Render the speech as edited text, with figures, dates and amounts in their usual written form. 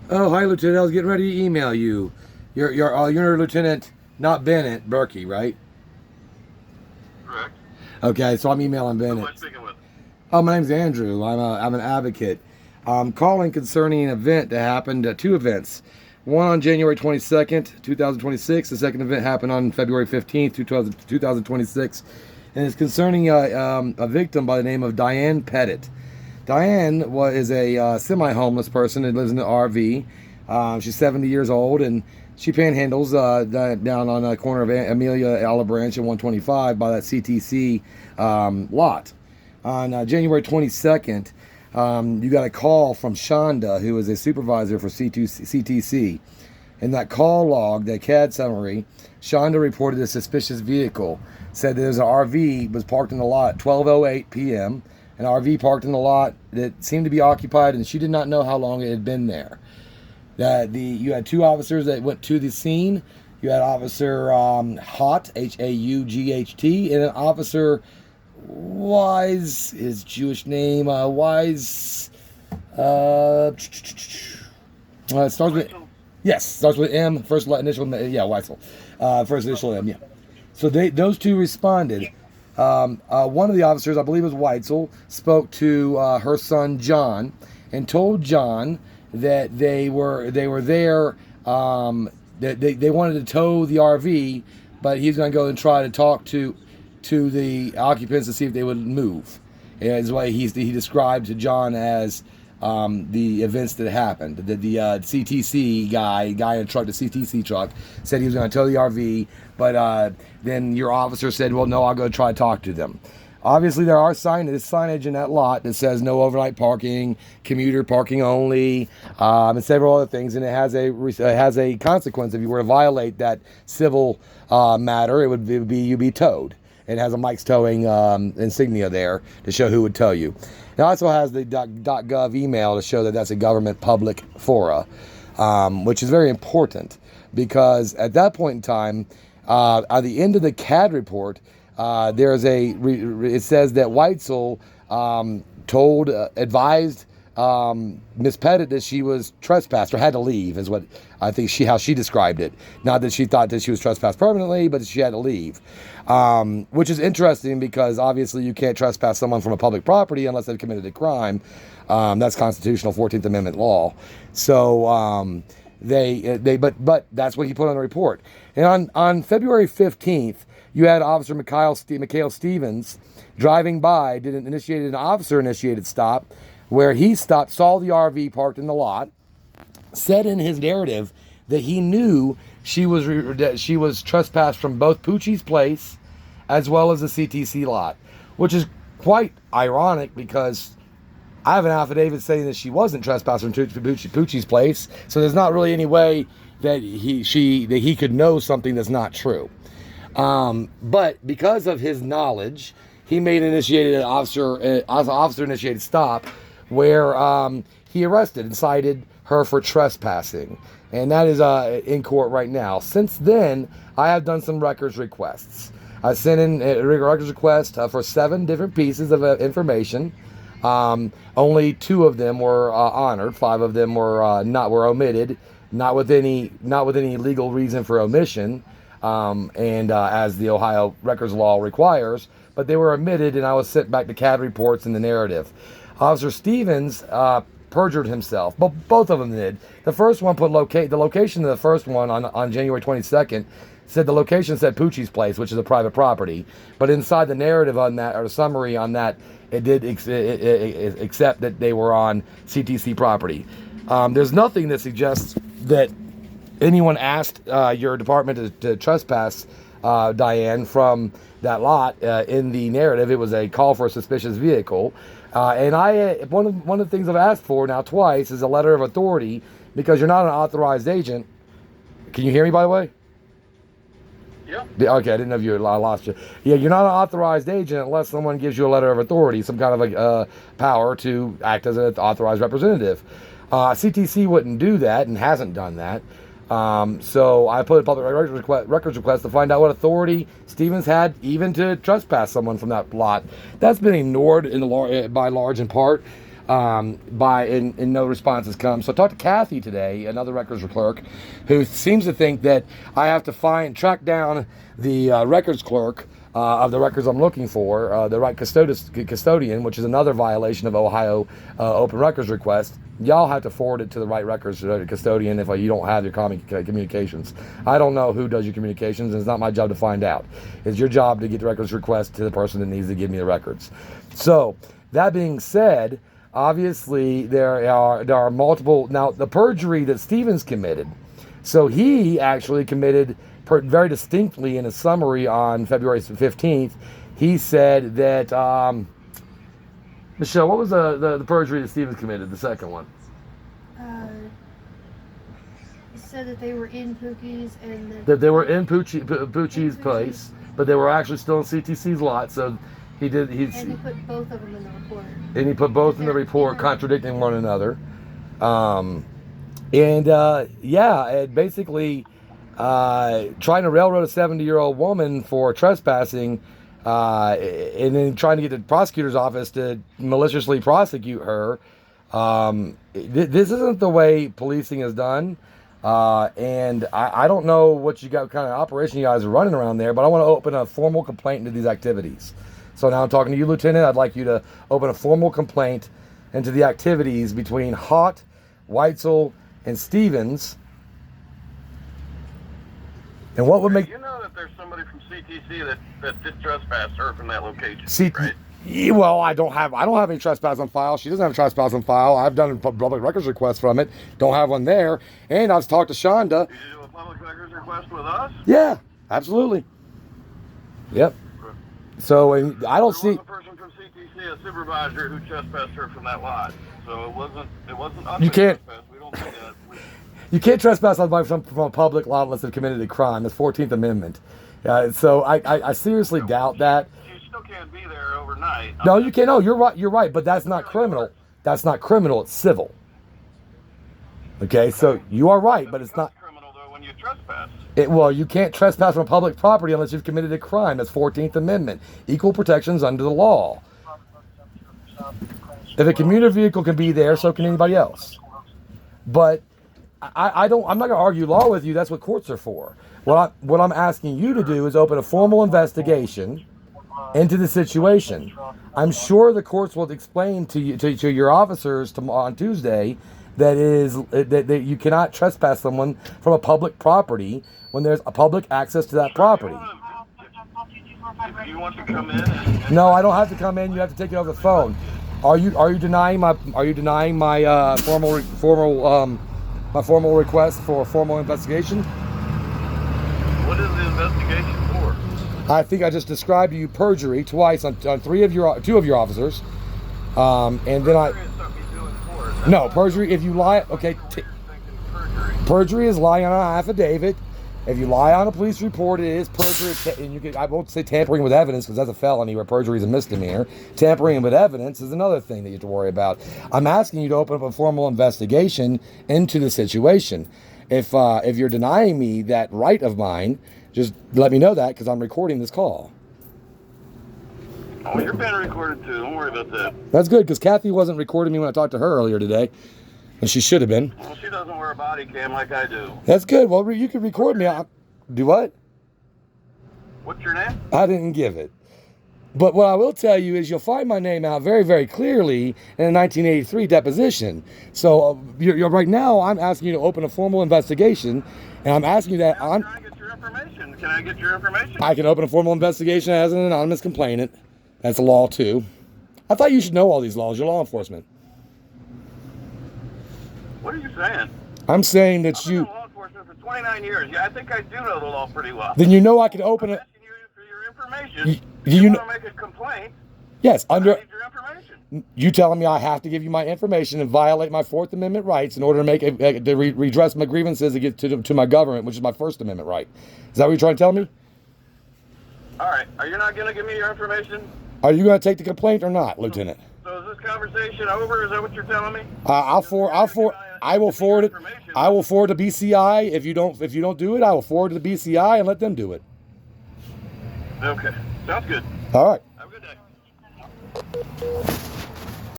Oh, hi, Lieutenant. I was getting ready to email you. You're Lieutenant, not Bennett, Berkey, right? Correct. Okay, so I'm emailing Who am I Bennett. speaking with? Oh, my name's Andrew. I'm an advocate. I'm calling concerning an event that happened, two events. One on January 22nd, 2026. The second event happened on February 15th, 2026. And it's concerning a victim by the name of Diane Pettit. Diane is a semi-homeless person that lives in an RV. She's 70 years old, and she panhandles down on the corner of Amelia Olive Branch and 125 by that CTC lot. On January 22nd, you got a call from Shonda, who is a supervisor for CTC. In that call log, that CAD summary, Shonda reported a suspicious vehicle. Said there's an RV was parked in the lot at 12:08 p.m. An RV parked in the lot that seemed to be occupied, and she did not know how long it had been there. You had two officers that went to the scene. You had Officer Haught, Haught, and an Officer Wise, his Jewish name, Wise. It starts with starts with M. First initial, Weisel. First initial M, yeah. So those two responded. One of the officers, I believe it was Weitzel, spoke to her son John and told John that they were there. That they wanted to tow the RV, but he's going to go and try to talk to the occupants to see if they would move. And that's why he described to John as the events that happened. The CTC guy in a truck, the CTC truck, said he was going to tow the RV, but then your officer said, well, no, I'll go try to talk to them. Obviously, there are signage in that lot that says no overnight parking, commuter parking only, and several other things. And it has a consequence. If you were to violate that civil matter, it would be you'd be towed. It has a Mike's Towing insignia there to show who would tow you. It also has the .gov email to show that that's a government public fora, which is very important because at that point in time, at the end of the CAD report, it says that Weitzel advised Miss Pettit that she was trespassed or had to leave, is what I think how she described it. Not that she thought that she was trespassed permanently, but that she had to leave, which is interesting because obviously you can't trespass someone from a public property unless they've committed a crime. That's constitutional 14th Amendment law. So but that's what he put on the report. And on February 15th, you had Officer Mikhail Stevens driving by, initiated an officer-initiated stop, where he saw the RV parked in the lot, said in his narrative that he knew she was trespassed from both Poochie's place as well as the CTC lot, which is quite ironic because I have an affidavit saying that she wasn't trespassed from Poochie's place, so there's not really any way that he could know something that's not true. But because of his knowledge, he initiated an officer-initiated stop where he arrested and cited her for trespassing. And that is in court right now. Since then, I have done some records requests. I sent in a records request for 7 different pieces of information. Only 2 of them were honored. 5 of them were omitted, not with any legal reason for omission. And as the Ohio records law requires, but they were omitted, and I was sent back to CAD reports in the narrative. Officer Stevens perjured himself, but both of them did. The first one put the location of the first one on January 22nd said the location said Poochie's place, which is a private property, but inside the narrative on that, or the summary on that, it did accept that they were on CTC property. There's nothing that suggests that anyone asked your department to trespass Diane from that lot. In the narrative, it was a call for a suspicious vehicle. And one of the things I've asked for now twice is a letter of authority because you're not an authorized agent. Can you hear me, by the way? Yeah. Okay, I didn't know if I lost you. Yeah, you're not an authorized agent unless someone gives you a letter of authority, some kind of a power to act as an authorized representative. CTC wouldn't do that and hasn't done that. So I put a public records request to find out what authority Stevens had even to trespass someone from that lot. That's been ignored by large in part. and no response has come. So I talked to Kathy today, another records clerk, who seems to think that I have to track down the records clerk of the records I'm looking for, the right custodian, which is another violation of Ohio open records request. Y'all have to forward it to the right records custodian if you don't have your communications. I don't know who does your communications, and it's not my job to find out. It's your job to get the records request to the person that needs to give me the records. So, that being said, obviously there are multiple. Now, the perjury that Stevens committed, so he actually committed very distinctly in a summary on February 15th, he said that, Michelle, what was the perjury that Stevens committed, the second one? He said that they were in Pookie's and that they were in Poochie's place, but they were actually still in CTC's lot, so and he put both of them in the report. And he put both in the report, contradicting one another. Basically trying to railroad a 70-year-old woman for trespassing, and then trying to get the prosecutor's office to maliciously prosecute her. This isn't the way policing is done. And I don't know what you got kind of operation you guys are running around there, but I want to open a formal complaint into these activities. So now I'm talking to you, Lieutenant. I'd like you to open a formal complaint into the activities between Hott, Weitzel, and Stevens. And what would make... You know that there's somebody from CTC that did trespass her from that location, right? Well, I don't have any trespass on file. She doesn't have a trespass on file. I've done a public records request from it. Don't have one there. And I've talked to Shonda. Did you do a public records request with us? Yeah, absolutely. Yep. So I don't see... There was a person from CTC, a supervisor, who trespassed her from that lot. So it wasn't you can't... trespass. We don't do that. You can't trespass on from a public lot unless they've committed a crime. It's 14th Amendment. So I seriously doubt that. You still can't be there overnight. No, you can't. No, you're right. You're right. But that's not criminal. That's not criminal. It's civil. Okay, so you are right, but it's not criminal though when you trespass. Well, you can't trespass from public property unless you've committed a crime. That's 14th Amendment. Equal protections under the law. If a commuter vehicle can be there, so can anybody else. But I'm not going to argue law with you. That's what courts are for. What I'm asking you to do is open a formal investigation into the situation. I'm sure the courts will explain to you, to your officers on Tuesday that you cannot trespass someone from a public property when there's a public access to that property. Do you want to come in? No, I don't have to come in. You have to take it over the phone. Are you denying my formal request for a formal investigation? What is the investigation for? I think I just described to you perjury twice on two of your officers, and then no perjury. If you lie, okay. Perjury is lying on an affidavit. If you lie on a police report, it is perjury. And I won't say tampering with evidence because that's a felony where perjury is a misdemeanor. Tampering with evidence is another thing that you have to worry about. I'm asking you to open up a formal investigation into the situation. If you're denying me that right of mine, just let me know that because I'm recording this call. Oh, you're being recorded too. Don't worry about that. That's good because Kathy wasn't recording me when I talked to her earlier today. And she should have been. Well, she doesn't wear a body cam like I do. That's good. Well, you can record me. Do what? What's your name? I didn't give it. But what I will tell you is you'll find my name out very, very clearly in a 1983 deposition. So you're right now, I'm asking you to open a formal investigation, and I'm asking you that... I'm trying to get your information. Can I get your information? I can open a formal investigation as an anonymous complainant. That's a law, too. I thought you should know all these laws. You're law enforcement. What are you saying? I'm saying that I've been in law enforcement for 29 years. Yeah, I think I do know the law pretty well. Then you know I can open it. I'm asking you for your information. You want to make a complaint? Yes, I need your information. You telling me I have to give you my information and violate my Fourth Amendment rights in order to make redress my grievances and get to my government, which is my First Amendment right. Is that what you're trying to tell me? All right. Are you not going to give me your information? Are you going to take the complaint or not, Lieutenant? So is this conversation over? Is that what you're telling me? I will forward it. I will forward to BCI. If you don't do it, I will forward to the BCI and let them do it. Okay. Sounds good. All right. Have a good day.